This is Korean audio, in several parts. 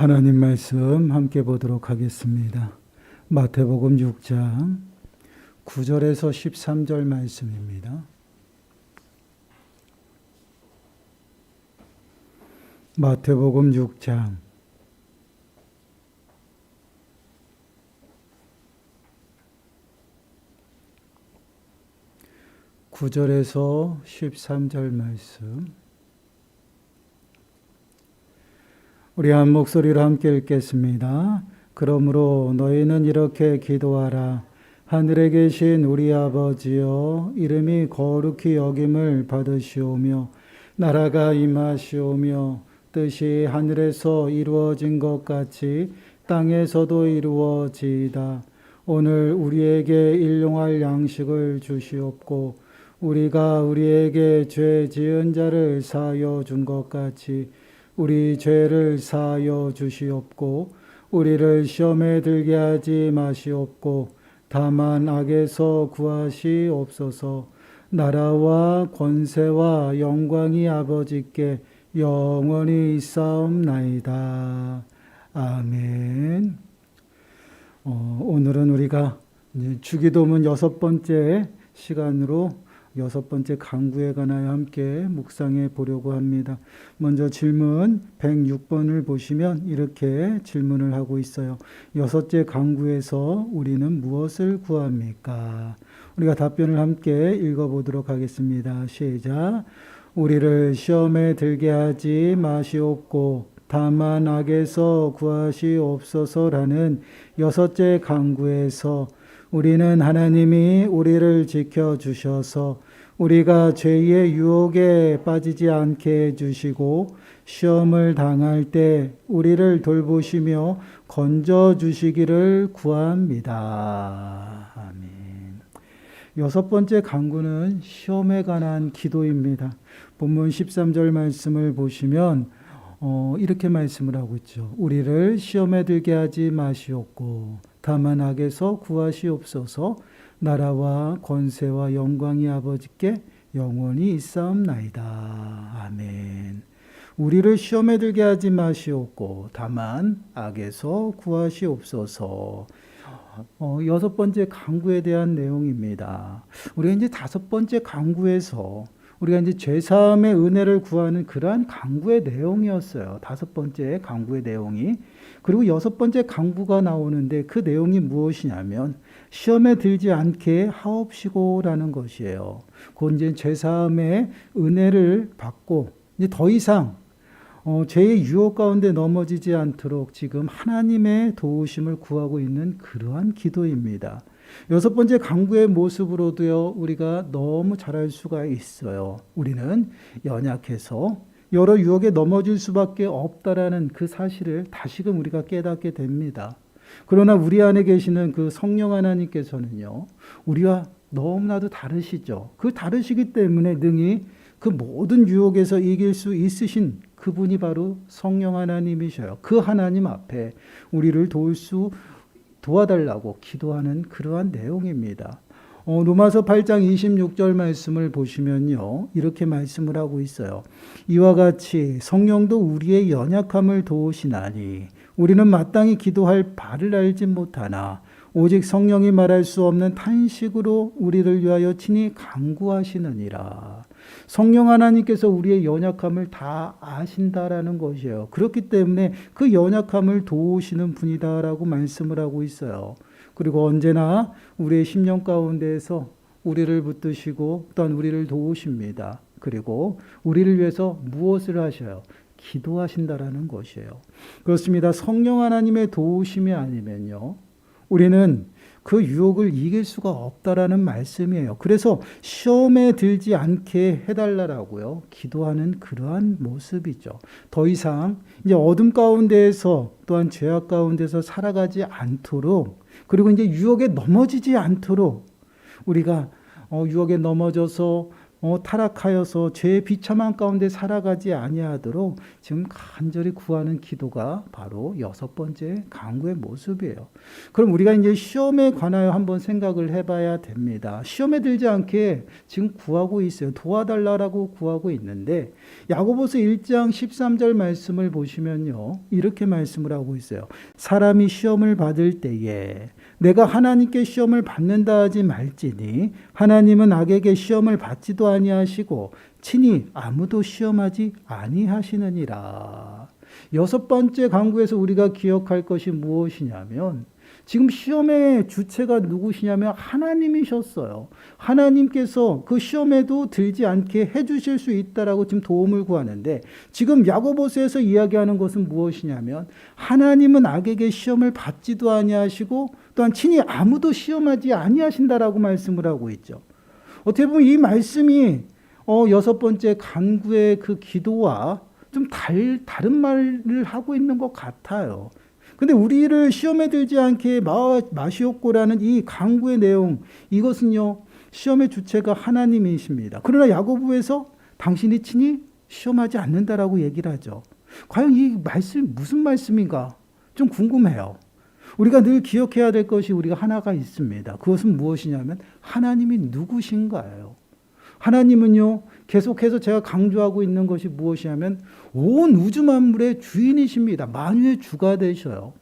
하나님 말씀 함께 보도록 하겠습니다. 마태복음 6장 9절에서 13절 말씀입니다. 마태복음 6장 9절에서 13절 말씀, 우리 한 목소리로 함께 읽겠습니다. 그러므로 너희는 이렇게 기도하라. 하늘에 계신 우리 아버지여, 이름이 거룩히 여김을 받으시오며 나라가 임하시오며 뜻이 하늘에서 이루어진 것 같이 땅에서도 이루어지이다. 오늘 우리에게 일용할 양식을 주시옵고 우리가 우리에게 죄 지은 자를 사하여 준 것 같이 우리 죄를 사하여 주시옵고 우리를 시험에 들게 하지 마시옵고 다만 악에서 구하시옵소서. 나라와 권세와 영광이 아버지께 영원히 있사옵나이다. 아멘. 오늘은 우리가 주기도문 6번째 시간으로 6번째 강구에 관하여 함께 묵상해 보려고 합니다. 먼저 질문 106번을 보시면 이렇게 질문을 하고 있어요. 6째 강구에서 우리는 무엇을 구합니까? 우리가 답변을 함께 읽어보도록 하겠습니다. 시작. 우리를 시험에 들게 하지 마시옵고 다만 악에서 구하시옵소서라는 6째 강구에서 우리는 하나님이 우리를 지켜주셔서 우리가 죄의 유혹에 빠지지 않게 해주시고 시험을 당할 때 우리를 돌보시며 건져주시기를 구합니다. 아멘. 6번째 강구는 시험에 관한 기도입니다. 본문 13절 말씀을 보시면 이렇게 말씀을 하고 있죠. 우리를 시험에 들게 하지 마시옵고 다만 악에서 구하시옵소서. 나라와 권세와 영광이 아버지께 영원히 있사옵나이다. 아멘. 우리를 시험에 들게 하지 마시옵고 다만 악에서 구하시옵소서. 6번째 강구에 대한 내용입니다. 우리가 이제 5번째 강구에서 우리가 이제 죄사함의 은혜를 구하는 그러한 강구의 내용이었어요. 5번째 강구의 내용이. 그리고 6번째 강구가 나오는데 그 내용이 무엇이냐면 시험에 들지 않게 하옵시고라는 것이에요. 그건 이제 죄사함의 은혜를 받고 이제 더 이상 죄의 유혹 가운데 넘어지지 않도록 지금 하나님의 도우심을 구하고 있는 그러한 기도입니다. 6번째 강구의 모습으로도요, 우리가 너무 잘할 수가 있어요. 우리는 연약해서 여러 유혹에 넘어질 수밖에 없다라는 그 사실을 다시금 우리가 깨닫게 됩니다. 그러나 우리 안에 계시는 그 성령 하나님께서는요, 우리와 너무나도 다르시죠. 그 다르시기 때문에 능히 그 모든 유혹에서 이길 수 있으신 그분이 바로 성령 하나님이셔요. 그 하나님 앞에 우리를 도와달라고 기도하는 그러한 내용입니다. 로마서 8장 26절 말씀을 보시면요, 이렇게 말씀을 하고 있어요. 이와 같이 성령도 우리의 연약함을 도우시나니 우리는 마땅히 기도할 바를 알지 못하나 오직 성령이 말할 수 없는 탄식으로 우리를 위하여 친히 간구하시느니라. 성령 하나님께서 우리의 연약함을 다 아신다라는 것이에요. 그렇기 때문에 그 연약함을 도우시는 분이다라고 말씀을 하고 있어요. 그리고 언제나 우리의 심령 가운데에서 우리를 붙드시고 또한 우리를 도우십니다. 그리고 우리를 위해서 무엇을 하셔요? 기도하신다라는 것이에요. 그렇습니다. 성령 하나님의 도우심이 아니면요, 우리는 그 유혹을 이길 수가 없다라는 말씀이에요. 그래서 시험에 들지 않게 해달라고요, 기도하는 그러한 모습이죠. 더 이상 이제 어둠 가운데에서 또한 죄악 가운데서 살아가지 않도록, 그리고 이제 유혹에 넘어지지 않도록 우리가 유혹에 넘어져서 타락하여서 죄의 비참한 가운데 살아가지 아니하도록 지금 간절히 구하는 기도가 바로 6번째 간구의 모습이에요. 그럼 우리가 이제 시험에 관하여 한번 생각을 해봐야 됩니다. 시험에 들지 않게 지금 구하고 있어요. 도와달라고 구하고 있는데 야고보서 1장 13절 말씀을 보시면요, 이렇게 말씀을 하고 있어요. 사람이 시험을 받을 때에 내가 하나님께 시험을 받는다 하지 말지니 하나님은 악에게 시험을 받지도 아니하시고 친히 아무도 시험하지 아니하시느니라. 6번째 간구에서 우리가 기억할 것이 무엇이냐면 지금 시험의 주체가 누구시냐면 하나님이셨어요. 하나님께서 그 시험에도 들지 않게 해주실 수 있다라고 지금 도움을 구하는데 지금 야고보서에서 이야기하는 것은 무엇이냐면 하나님은 악에게 시험을 받지도 아니하시고 또한 친히 아무도 시험하지 아니하신다라고 말씀을 하고 있죠. 어떻게 보면 이 말씀이 6번째 간구의 그 기도와 좀 다른 말을 하고 있는 것 같아요. 근데 우리를 시험에 들지 않게 마시옵고라는 이 간구의 내용, 이것은요, 시험의 주체가 하나님이십니다. 그러나 야고보에서 당신이 친히 시험하지 않는다라고 얘기를 하죠. 과연 이 말씀 무슨 말씀인가 좀 궁금해요. 우리가 늘 기억해야 될 것이 우리가 하나가 있습니다. 그것은 무엇이냐면 하나님이 누구신가예요. 하나님은요, 계속해서 제가 강조하고 있는 것이 무엇이냐면 온 우주 만물의 주인이십니다. 만유의 주가 되셔요.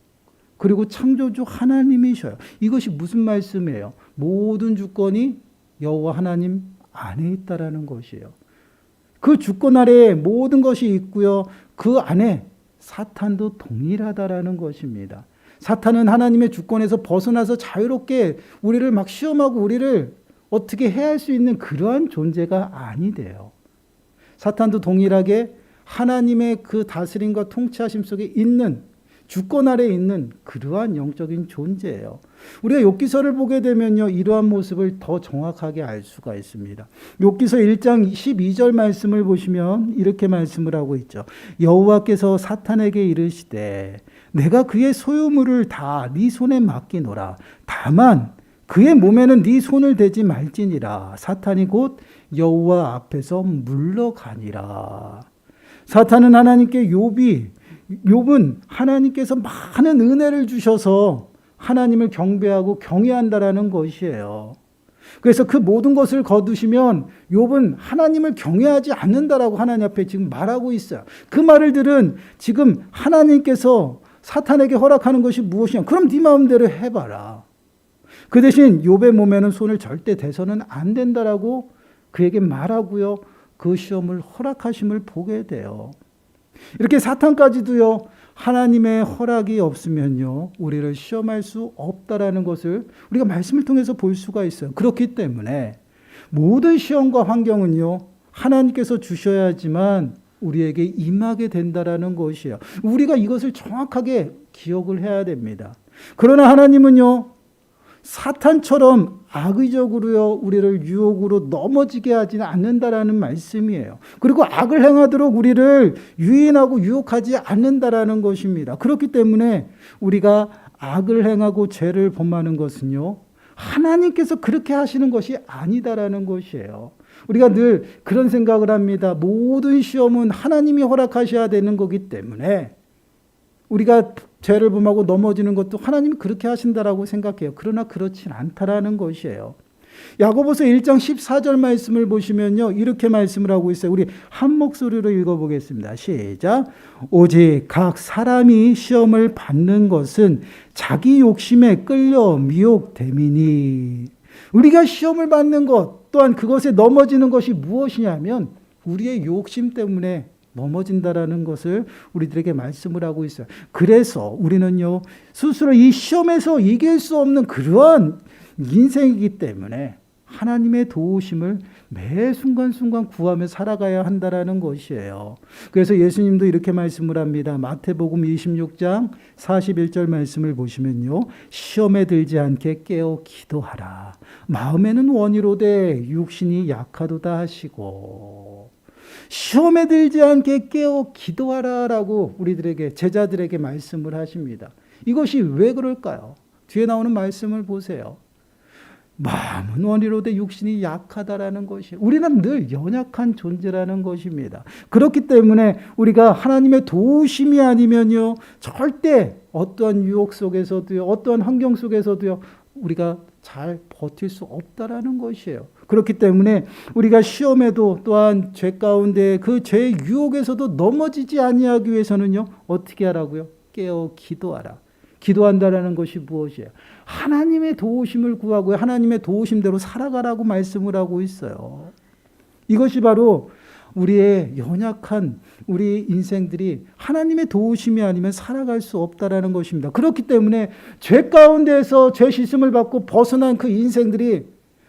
그리고 창조주 하나님이셔요. 이것이 무슨 말씀이에요? 모든 주권이 여호와 하나님 안에 있다라는 것이에요. 그 주권 아래에 모든 것이 있고요. 그 안에 사탄도 동일하다라는 것입니다. 사탄은 하나님의 주권에서 벗어나서 자유롭게 우리를 막 시험하고 우리를 어떻게 해야 할 수 있는 그러한 존재가 아니돼요. 사탄도 동일하게 하나님의 그 다스림과 통치하심 속에 있는 주권 아래에 있는 그러한 영적인 존재예요. 우리가 욥기서를 보게 되면요, 이러한 모습을 더 정확하게 알 수가 있습니다. 욥기서 1장 12절 말씀을 보시면 이렇게 말씀을 하고 있죠. 여호와께서 사탄에게 이르시되 내가 그의 소유물을 다 네 손에 맡기노라. 다만 그의 몸에는 네 손을 대지 말지니라. 사탄이 곧 여호와 앞에서 물러가니라. 사탄은 하나님께 욥은 하나님께서 많은 은혜를 주셔서 하나님을 경배하고 경외한다라는 것이에요. 그래서 그 모든 것을 거두시면 욥은 하나님을 경외하지 않는다라고 하나님 앞에 지금 말하고 있어요. 그 말을 들은 지금 하나님께서 사탄에게 허락하는 것이 무엇이냐? 그럼 네 마음대로 해봐라. 그 대신 욥의 몸에는 손을 절대 대서는 안 된다라고 그에게 말하고요. 그 시험을 허락하심을 보게 돼요. 이렇게 사탄까지도요, 하나님의 허락이 없으면요, 우리를 시험할 수 없다라는 것을 우리가 말씀을 통해서 볼 수가 있어요. 그렇기 때문에 모든 시험과 환경은요, 하나님께서 주셔야지만 우리에게 임하게 된다라는 것이에요. 우리가 이것을 정확하게 기억을 해야 됩니다. 그러나 하나님은요, 사탄처럼 악의적으로요, 우리를 유혹으로 넘어지게 하지는 않는다라는 말씀이에요. 그리고 악을 행하도록 우리를 유인하고 유혹하지 않는다라는 것입니다. 그렇기 때문에 우리가 악을 행하고 죄를 범하는 것은요, 하나님께서 그렇게 하시는 것이 아니다라는 것이에요. 우리가 늘 그런 생각을 합니다. 모든 시험은 하나님이 허락하셔야 되는 거기 때문에 우리가 죄를 범하고 넘어지는 것도 하나님이 그렇게 하신다라고 생각해요. 그러나 그렇진 않다라는 것이에요. 야고보서 1장 14절 말씀을 보시면요, 이렇게 말씀을 하고 있어요. 우리 한 목소리로 읽어보겠습니다. 시작. 오직 각 사람이 시험을 받는 것은 자기 욕심에 끌려 미혹됨이니. 우리가 시험을 받는 것 또한 그것에 넘어지는 것이 무엇이냐면 우리의 욕심 때문에 넘어진다라는 것을 우리들에게 말씀을 하고 있어요. 그래서 우리는요, 스스로 이 시험에서 이길 수 없는 그러한 인생이기 때문에 하나님의 도우심을 매 순간순간 구하며 살아가야 한다라는 것이에요. 그래서 예수님도 이렇게 말씀을 합니다. 마태복음 26장 41절 말씀을 보시면요, 시험에 들지 않게 깨어 기도하라. 마음에는 원이로되 육신이 약하도다 하시고, 시험에 들지 않게 깨어 기도하라라고 우리들에게, 제자들에게 말씀을 하십니다. 이것이 왜 그럴까요? 뒤에 나오는 말씀을 보세요. 마음은 원이로되 육신이 약하다라는 것이 우리는 늘 연약한 존재라는 것입니다. 그렇기 때문에 우리가 하나님의 도우심이 아니면요 절대 어떠한 유혹 속에서도요 어떠한 환경 속에서도요 우리가 잘 버틸 수 없다라는 것이에요. 그렇기 때문에 우리가 시험에도 또한 죄 가운데 그 죄의 유혹에서도 넘어지지 아니하기 위해서는요 어떻게 하라고요? 깨어 기도하라. 기도한다라는 것이 무엇이에요? 하나님의 도우심을 구하고 하나님의 도우심대로 살아가라고 말씀을 하고 있어요. 이것이 바로 우리의 연약한 우리 인생들이 하나님의 도우심이 아니면 살아갈 수 없다라는 것입니다. 그렇기 때문에 죄 가운데에서 죄 씻음을 받고 벗어난 그 인생들이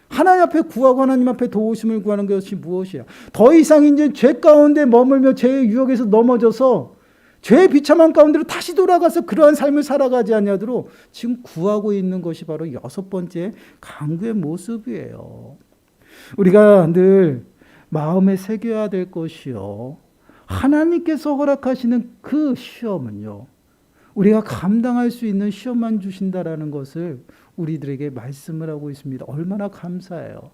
하나님 앞에 구하고 하나님 앞에 도우심을 구하는 것이 무엇이에요? 더 이상 이제 죄 가운데 머물며 죄의 유혹에서 넘어져서 죄의 비참한 가운데로 다시 돌아가서 그러한 삶을 살아가지 아니하도록 지금 구하고 있는 것이 바로 6번째 강구의 모습이에요. 우리가 늘 마음에 새겨야 될 것이요. 하나님께서 허락하시는 그 시험은요. 우리가 감당할 수 있는 시험만 주신다라는 것을 우리들에게 말씀을 하고 있습니다. 얼마나 감사해요.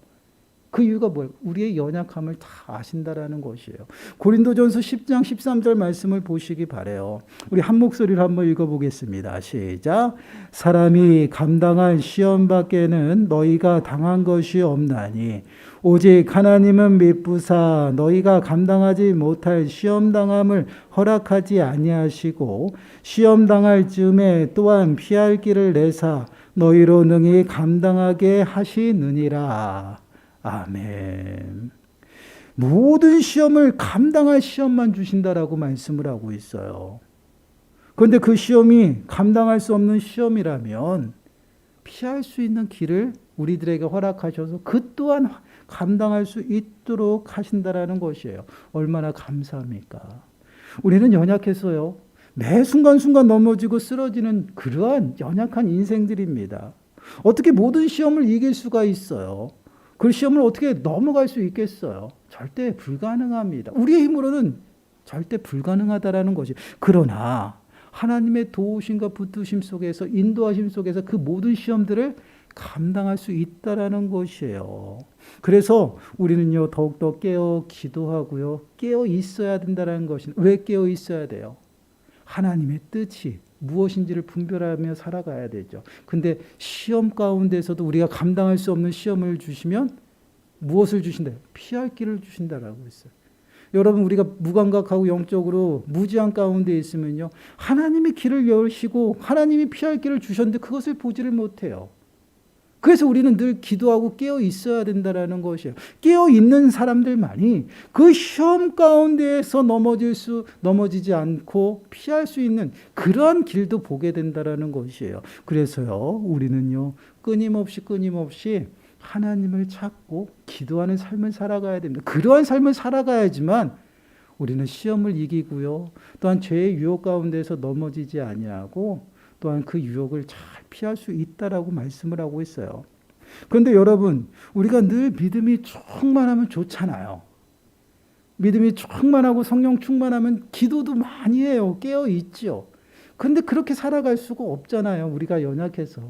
그 이유가 뭐예요? 우리의 연약함을 다 아신다라는 것이에요. 고린도전서 10장 13절 말씀을 보시기 바라요. 우리 한 목소리로 한번 읽어보겠습니다. 시작. 사람이 감당할 시험 밖에는 너희가 당한 것이 없나니 오직 하나님은 미쁘사 너희가 감당하지 못할 시험 당함을 허락하지 아니하시고 시험 당할 즈음에 또한 피할 길을 내사 너희로 능히 감당하게 하시느니라. 아멘. 모든 시험을 감당할 시험만 주신다라고 말씀을 하고 있어요. 그런데 그 시험이 감당할 수 없는 시험이라면 피할 수 있는 길을 우리들에게 허락하셔서 그 또한 감당할 수 있도록 하신다라는 것이에요. 얼마나 감사합니까? 우리는 연약해서요. 매 순간순간 넘어지고 쓰러지는 그러한 연약한 인생들입니다. 어떻게 모든 시험을 이길 수가 있어요? 그 시험을 어떻게 넘어갈 수 있겠어요? 절대 불가능합니다. 우리의 힘으로는 절대 불가능하다라는 것이. 그러나 하나님의 도우심과 붙드심 속에서 인도하심 속에서 그 모든 시험들을 감당할 수 있다라는 것이에요. 그래서 우리는요 더욱더 깨어 기도하고요 깨어 있어야 된다는 것입니다. 왜 깨어 있어야 돼요? 하나님의 뜻이 무엇인지를 분별하며 살아가야 되죠. 근데 시험 가운데서도 우리가 감당할 수 없는 시험을 주시면 무엇을 주신다? 피할 길을 주신다라고 했어요. 여러분 우리가 무감각하고 영적으로 무지한 가운데 있으면요 하나님이 길을 여시고 하나님이 피할 길을 주셨는데 그것을 보지를 못해요. 그래서 우리는 늘 기도하고 깨어 있어야 된다는 것이에요. 깨어 있는 사람들만이 그 시험 가운데에서 넘어지지 않고 피할 수 있는 그러한 길도 보게 된다는 것이에요. 그래서요, 우리는요, 끊임없이 하나님을 찾고 기도하는 삶을 살아가야 됩니다. 그러한 삶을 살아가야지만 우리는 시험을 이기고요, 또한 죄의 유혹 가운데서 넘어지지 아니하고 또한 그 유혹을 잘 피할 수 있다라고 말씀을 하고 있어요. 그런데 여러분, 우리가 늘 믿음이 충만하면 좋잖아요. 믿음이 충만하고 성령 충만하면 기도도 많이 해요. 깨어 있죠. 그런데 그렇게 살아갈 수가 없잖아요. 우리가 연약해서.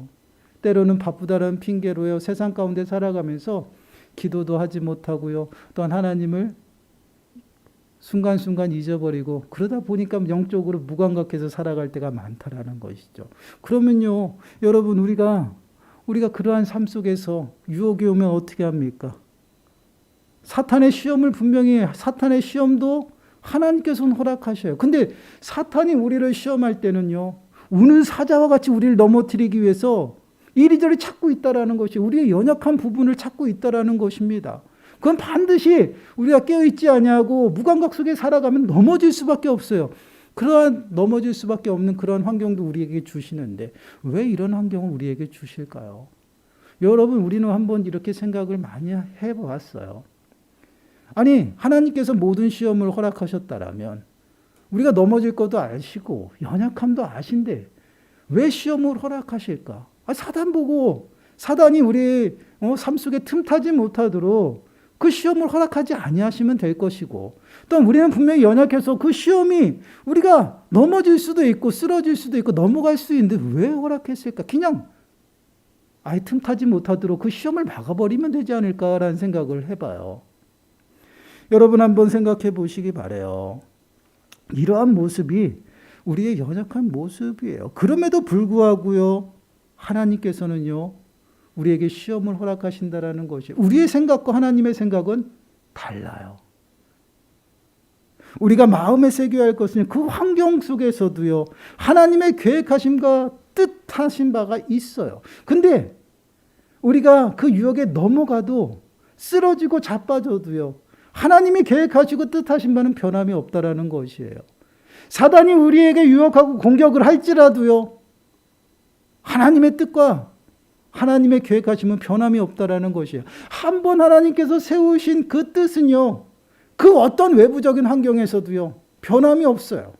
때로는 바쁘다는 핑계로요, 세상 가운데 살아가면서 기도도 하지 못하고요, 또한 하나님을 순간순간 잊어버리고 그러다 보니까 영적으로 무감각해서 살아갈 때가 많다라는 것이죠. 그러면요, 여러분 우리가 그러한 삶 속에서 유혹이 오면 어떻게 합니까? 사탄의 시험을 분명히 사탄의 시험도 하나님께서는 허락하셔요. 근데 사탄이 우리를 시험할 때는요, 우는 사자와 같이 우리를 넘어뜨리기 위해서 이리저리 찾고 있다라는 것이 우리의 연약한 부분을 찾고 있다라는 것입니다. 그건 반드시 우리가 깨어있지 아니하고 무감각 속에 살아가면 넘어질 수밖에 없어요. 그러한 넘어질 수밖에 없는 그런 환경도 우리에게 주시는데 왜 이런 환경을 우리에게 주실까요? 여러분, 우리는 한번 이렇게 생각을 많이 해보았어요. 아니, 하나님께서 모든 시험을 허락하셨다라면 우리가 넘어질 것도 아시고 연약함도 아신데 왜 시험을 허락하실까? 사단 보고 사단이 우리 삶 속에 틈타지 못하도록 그 시험을 허락하지 아니하시면 될 것이고, 또 우리는 분명히 연약해서 그 시험이 우리가 넘어질 수도 있고 쓰러질 수도 있고 넘어갈 수 있는데 왜 허락했을까? 그냥 아예 틈타지 못하도록 그 시험을 막아버리면 되지 않을까라는 생각을 해봐요. 여러분 한번 생각해 보시기 바라요. 이러한 모습이 우리의 연약한 모습이에요. 그럼에도 불구하고요, 하나님께서는요, 우리에게 시험을 허락하신다라는 것이, 우리의 생각과 하나님의 생각은 달라요. 우리가 마음에 새겨야 할 것은 그 환경 속에서도요, 하나님의 계획하심과 뜻하신 바가 있어요. 근데 우리가 그 유혹에 넘어가도 쓰러지고 자빠져도요, 하나님이 계획하시고 뜻하신 바는 변함이 없다라는 것이에요. 사단이 우리에게 유혹하고 공격을 할지라도요, 하나님의 뜻과 하나님의 계획하심은 변함이 없다라는 것이에요. 한번 하나님께서 세우신 그 뜻은요, 그 어떤 외부적인 환경에서도요, 변함이 없어요.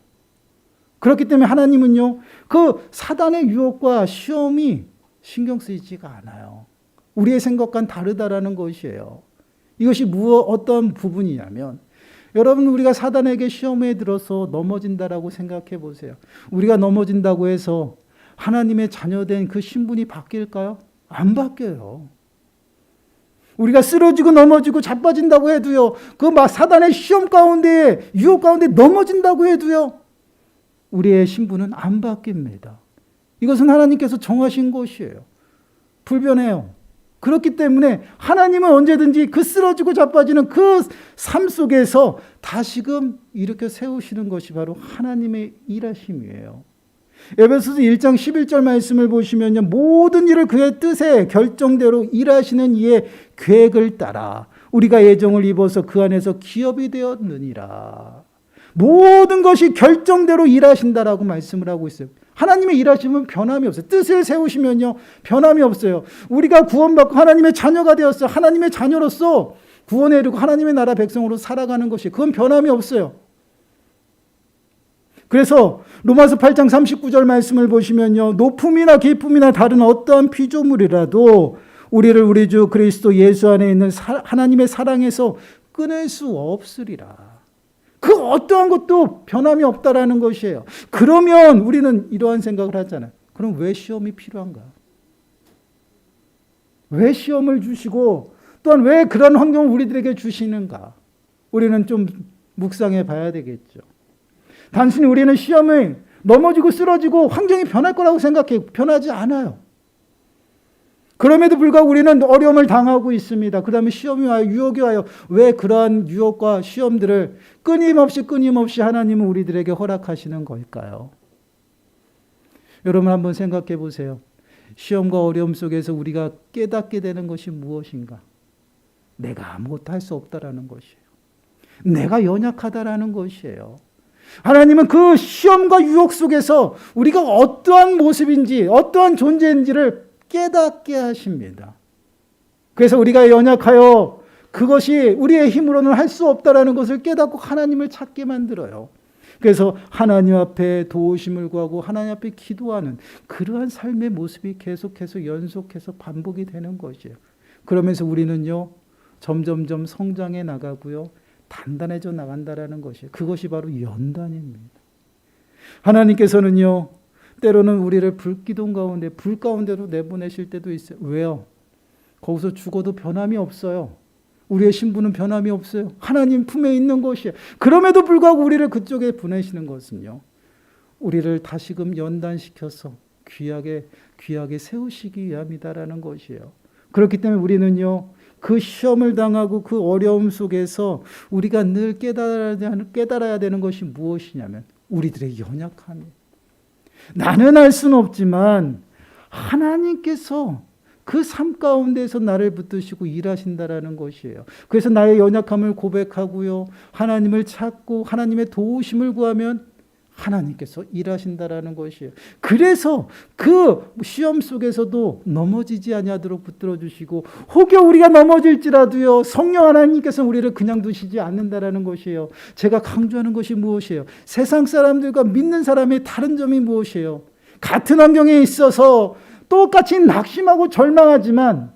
그렇기 때문에 하나님은요, 그 사단의 유혹과 시험이 신경 쓰이지가 않아요. 우리의 생각과는 다르다라는 것이에요. 이것이 어떤 부분이냐면, 여러분, 우리가 사단에게 시험에 들어서 넘어진다라고 생각해 보세요. 우리가 넘어진다고 해서 하나님의 자녀된 그 신분이 바뀔까요? 안 바뀌어요. 우리가 쓰러지고 넘어지고 자빠진다고 해도요, 그 사단의 시험 가운데, 유혹 가운데 넘어진다고 해도요, 우리의 신분은 안 바뀝니다. 이것은 하나님께서 정하신 것이에요. 불변해요. 그렇기 때문에 하나님은 언제든지 그 쓰러지고 자빠지는 그 삶 속에서 다시금 일으켜 세우시는 것이 바로 하나님의 일하심이에요. 에베소서 1장 11절 말씀을 보시면요, 모든 일을 그의 뜻에 결정대로 일하시는 이의 계획을 따라 우리가 애정을 입어서 그 안에서 기업이 되었느니라. 모든 것이 결정대로 일하신다라고 말씀을 하고 있어요. 하나님의 일하심은 변함이 없어요. 뜻을 세우시면요, 변함이 없어요. 우리가 구원받고 하나님의 자녀가 되었어요. 하나님의 자녀로서 구원에 이르고 하나님의 나라 백성으로 살아가는 것이, 그건 변함이 없어요. 그래서 로마서 8장 39절 말씀을 보시면요, 높음이나 깊음이나 다른 어떠한 피조물이라도 우리를 우리 주 그리스도 예수 안에 있는 하나님의 사랑에서 끊을 수 없으리라. 그 어떠한 것도 변함이 없다라는 것이에요. 그러면 우리는 이러한 생각을 하잖아요. 그럼 왜 시험이 필요한가? 왜 시험을 주시고 또한 왜 그런 환경을 우리들에게 주시는가? 우리는 좀 묵상해 봐야 되겠죠. 단순히 우리는 시험을 넘어지고 쓰러지고 환경이 변할 거라고 생각해요. 변하지 않아요. 그럼에도 불구하고 우리는 어려움을 당하고 있습니다. 그 다음에 시험이 와요. 유혹이 와요. 왜 그러한 유혹과 시험들을 끊임없이 하나님은 우리들에게 허락하시는 걸까요? 여러분 한번 생각해 보세요. 시험과 어려움 속에서 우리가 깨닫게 되는 것이 무엇인가? 내가 아무것도 할 수 없다라는 것이에요. 내가 연약하다라는 것이에요. 하나님은 그 시험과 유혹 속에서 우리가 어떠한 모습인지, 어떠한 존재인지를 깨닫게 하십니다. 그래서 우리가 연약하여 그것이 우리의 힘으로는 할 수 없다라는 것을 깨닫고 하나님을 찾게 만들어요. 그래서 하나님 앞에 도우심을 구하고 하나님 앞에 기도하는 그러한 삶의 모습이 계속해서 연속해서 반복이 되는 것이에요. 그러면서 우리는요, 점점점 성장해 나가고요, 단단해져 나간다라는 것이에요. 그것이 바로 연단입니다. 하나님께서는요, 때로는 우리를 불기둥 가운데, 불 가운데로 내보내실 때도 있어요. 왜요? 거기서 죽어도 변함이 없어요. 우리의 신분은 변함이 없어요. 하나님 품에 있는 것이에요. 그럼에도 불구하고 우리를 그쪽에 보내시는 것은요, 우리를 다시금 연단시켜서 귀하게 세우시기 위함이다라는 것이에요. 그렇기 때문에 우리는요, 그 시험을 당하고 그 어려움 속에서 우리가 늘 깨달아야 되는 것이 무엇이냐면 우리들의 연약함이에요. 나는 알 수는 없지만 하나님께서 그 삶 가운데서 나를 붙드시고 일하신다라는 것이에요. 그래서 나의 연약함을 고백하고요, 하나님을 찾고 하나님의 도우심을 구하면 하나님께서 일하신다라는 것이에요. 그래서 그 시험 속에서도 넘어지지 아니하도록 붙들어 주시고, 혹여 우리가 넘어질지라도요, 성령 하나님께서 우리를 그냥 두시지 않는다라는 것이에요. 제가 강조하는 것이 무엇이에요? 세상 사람들과 믿는 사람의 다른 점이 무엇이에요? 같은 환경에 있어서 똑같이 낙심하고 절망하지만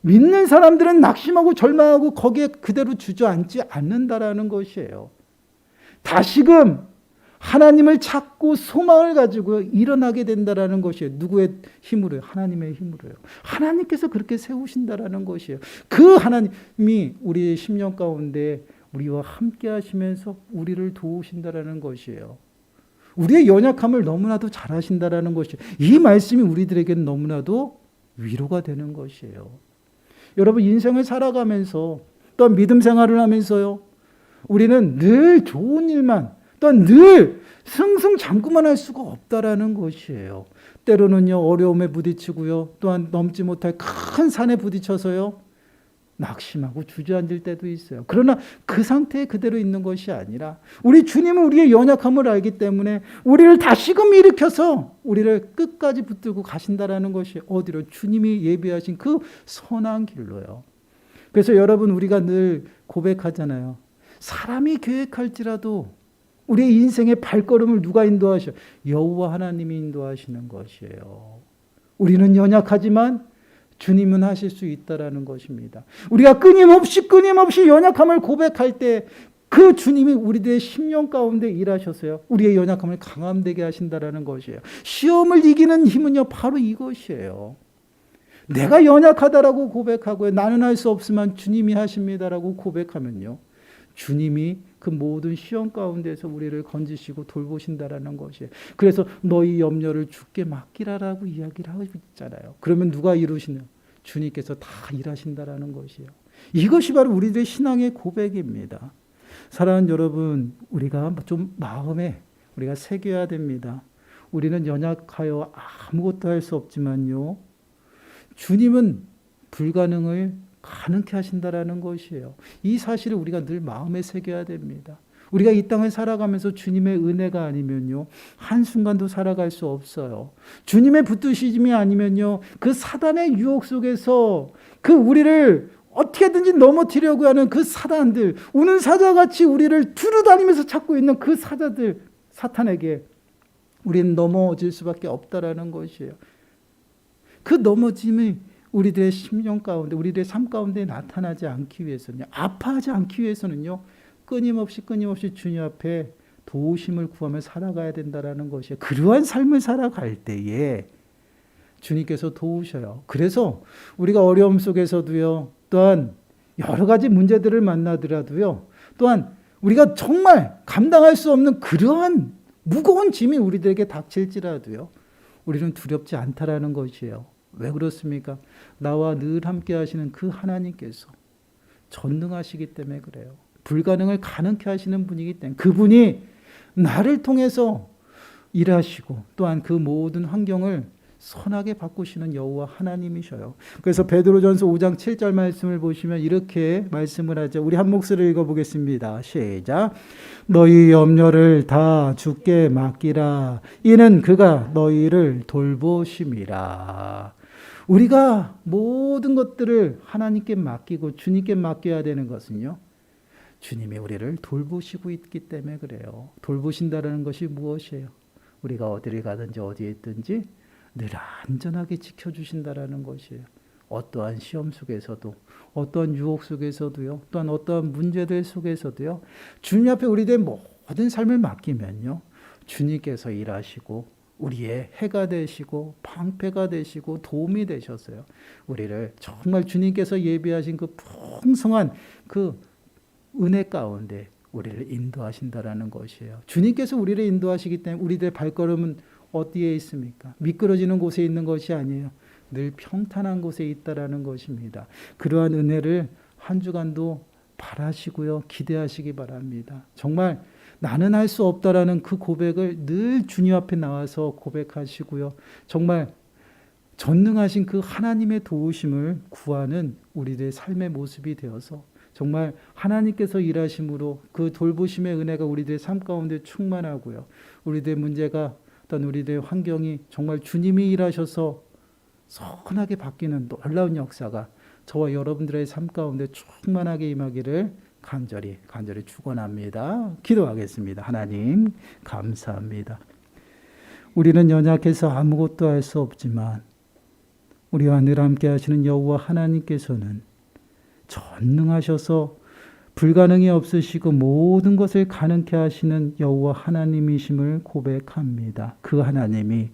믿는 사람들은 낙심하고 절망하고 거기에 그대로 주저앉지 않는다라는 것이에요. 다시금 하나님을 찾고 소망을 가지고 일어나게 된다라는 것이에요. 누구의 힘으로요? 하나님의 힘으로요. 하나님께서 그렇게 세우신다라는 것이에요. 그 하나님이 우리의 심령 가운데 우리와 함께 하시면서 우리를 도우신다라는 것이에요. 우리의 연약함을 너무나도 잘 하신다라는 것이에요. 이 말씀이 우리들에게는 너무나도 위로가 되는 것이에요. 여러분, 인생을 살아가면서 또한 믿음 생활을 하면서요, 우리는 늘 좋은 일만, 또한 늘 승승장구만 할 수가 없다라는 것이에요. 때로는요, 어려움에 부딪히고요, 또한 넘지 못할 큰 산에 부딪혀서요, 낙심하고 주저앉을 때도 있어요. 그러나 그 상태에 그대로 있는 것이 아니라 우리 주님은 우리의 연약함을 알기 때문에 우리를 다시금 일으켜서 우리를 끝까지 붙들고 가신다라는 것이 어디로? 주님이 예비하신 그 선한 길로요. 그래서 여러분, 우리가 늘 고백하잖아요. 사람이 계획할지라도 우리의 인생의 발걸음을 누가 인도하셔? 여호와 하나님이 인도하시는 것이에요. 우리는 연약하지만 주님은 하실 수 있다라는 것입니다. 우리가 끊임없이 연약함을 고백할 때 그 주님이 우리들의 심령 가운데 일하셔서요, 우리의 연약함을 강함되게 하신다라는 것이에요. 시험을 이기는 힘은요, 바로 이것이에요. 내가 연약하다라고 고백하고요, 나는 할 수 없으면 주님이 하십니다라고 고백하면요, 주님이 그 모든 시험 가운데서 우리를 건지시고 돌보신다라는 것이에요. 그래서 너희 염려를 주께 맡기라라고 이야기를 하고 있잖아요. 그러면 누가 이루시냐? 주님께서 다 일하신다라는 것이에요. 이것이 바로 우리들의 신앙의 고백입니다. 사랑하는 여러분, 우리가 좀 마음에 우리가 새겨야 됩니다. 우리는 연약하여 아무것도 할 수 없지만요, 주님은 불가능을 가능케 하신다라는 것이에요. 이 사실을 우리가 늘 마음에 새겨야 됩니다. 우리가 이 땅을 살아가면서 주님의 은혜가 아니면요, 한순간도 살아갈 수 없어요. 주님의 붙드심이 아니면요, 그 사단의 유혹 속에서 그 우리를 어떻게든지 넘어뜨리려고 하는 그 사단들, 우는 사자같이 우리를 두루다니면서 찾고 있는 그 사자들, 사탄에게 우리는 넘어질 수밖에 없다라는 것이에요. 그 넘어짐이 우리들의 심령 가운데, 우리들의 삶 가운데 나타나지 않기 위해서는요, 아파하지 않기 위해서는요, 끊임없이 주님 앞에 도우심을 구하며 살아가야 된다라는 것이에요. 그러한 삶을 살아갈 때에 주님께서 도우셔요. 그래서 우리가 어려움 속에서도요, 또한 여러 가지 문제들을 만나더라도요, 또한 우리가 정말 감당할 수 없는 그러한 무거운 짐이 우리들에게 닥칠지라도요, 우리는 두렵지 않다라는 것이에요. 왜 그렇습니까? 나와 늘 함께 하시는 그 하나님께서 전능하시기 때문에 그래요. 불가능을 가능케 하시는 분이기 때문에, 그분이 나를 통해서 일하시고 또한 그 모든 환경을 선하게 바꾸시는 여호와 하나님이셔요. 그래서 베드로전서 5장 7절 말씀을 보시면 이렇게 말씀을 하죠. 우리 한 목소리를 읽어보겠습니다. 시작. 너희 염려를 다 주께 맡기라. 이는 그가 너희를 돌보심이라. 우리가 모든 것들을 하나님께 맡기고 주님께 맡겨야 되는 것은요, 주님이 우리를 돌보시고 있기 때문에 그래요. 돌보신다는 것이 무엇이에요? 우리가 어디를 가든지 어디에 있든지 늘 안전하게 지켜주신다라는 것이에요. 어떠한 시험 속에서도, 어떠한 유혹 속에서도요, 또한 어떠한 문제들 속에서도요, 주님 앞에 우리의 모든 삶을 맡기면요, 주님께서 일하시고 우리의 해가 되시고 방패가 되시고 도움이 되셔서요, 우리를 정말 주님께서 예비하신 그 풍성한 그 은혜 가운데 우리를 인도하신다라는 것이에요. 주님께서 우리를 인도하시기 때문에 우리들의 발걸음은 어디에 있습니까? 미끄러지는 곳에 있는 것이 아니에요. 늘 평탄한 곳에 있다라는 것입니다. 그러한 은혜를 한 주간도 바라시고요, 기대하시기 바랍니다. 정말 나는 할 수 없다라는 그 고백을 늘 주님 앞에 나와서 고백하시고요, 정말 전능하신 그 하나님의 도우심을 구하는 우리들의 삶의 모습이 되어서 정말 하나님께서 일하심으로 그 돌보심의 은혜가 우리들의 삶 가운데 충만하고요, 우리들의 문제가, 어떤 우리들의 환경이 정말 주님이 일하셔서 선하게 바뀌는 놀라운 역사가 저와 여러분들의 삶 가운데 충만하게 임하기를 간절히 축원합니다. 기도하겠습니다. 하나님 감사합니다. 우리는 연약해서 아무것도 할 수 없지만 우리와 늘 함께 하시는 여호와 하나님께서는 전능하셔서 불가능이 없으시고 모든 것을 가능케 하시는 여호와 하나님이심을 고백합니다. 그 하나님이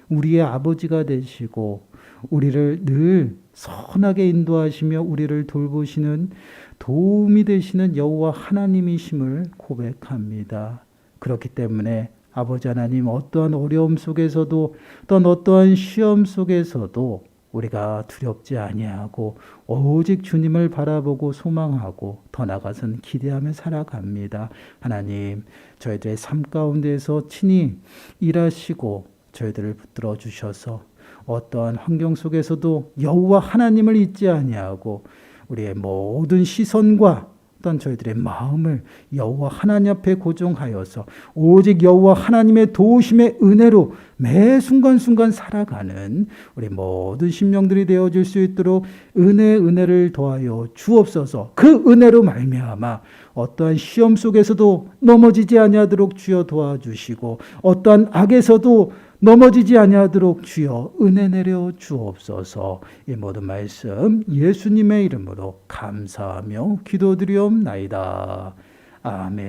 우리의 아버지가 되시고 우리를 늘 선하게 인도하시며 우리를 돌보시는 도움이 되시는 여호와 하나님이심을 고백합니다. 그렇기 때문에 아버지 하나님 어떠한 어려움 속에서도 또는 어떠한 시험 속에서도 우리가 두렵지 아니하고 오직 주님을 바라보고 소망하고 더 나아가서는 기대하며 살아갑니다. 하나님, 저희들의 삶 가운데서 친히 일하시고 저희들을 붙들어 주셔서 어떠한 환경 속에서도 여호와 하나님을 잊지 아니하고 우리의 모든 시선과 어떤 저희들의 마음을 여호와 하나님 앞에 고정하여서 오직 여호와 하나님의 도우심의 은혜로 매 순간순간 살아가는 우리 모든 심령들이 되어질 수 있도록 은혜를 더하여 주옵소서. 그 은혜로 말미암아 어떠한 시험 속에서도 넘어지지 아니하도록 주여 도와주시고 어떠한 악에서도 넘어지지 아니하도록 주여 은혜 내려 주옵소서. 이 모든 말씀 예수님의 이름으로 감사하며 기도드리옵나이다. 아멘.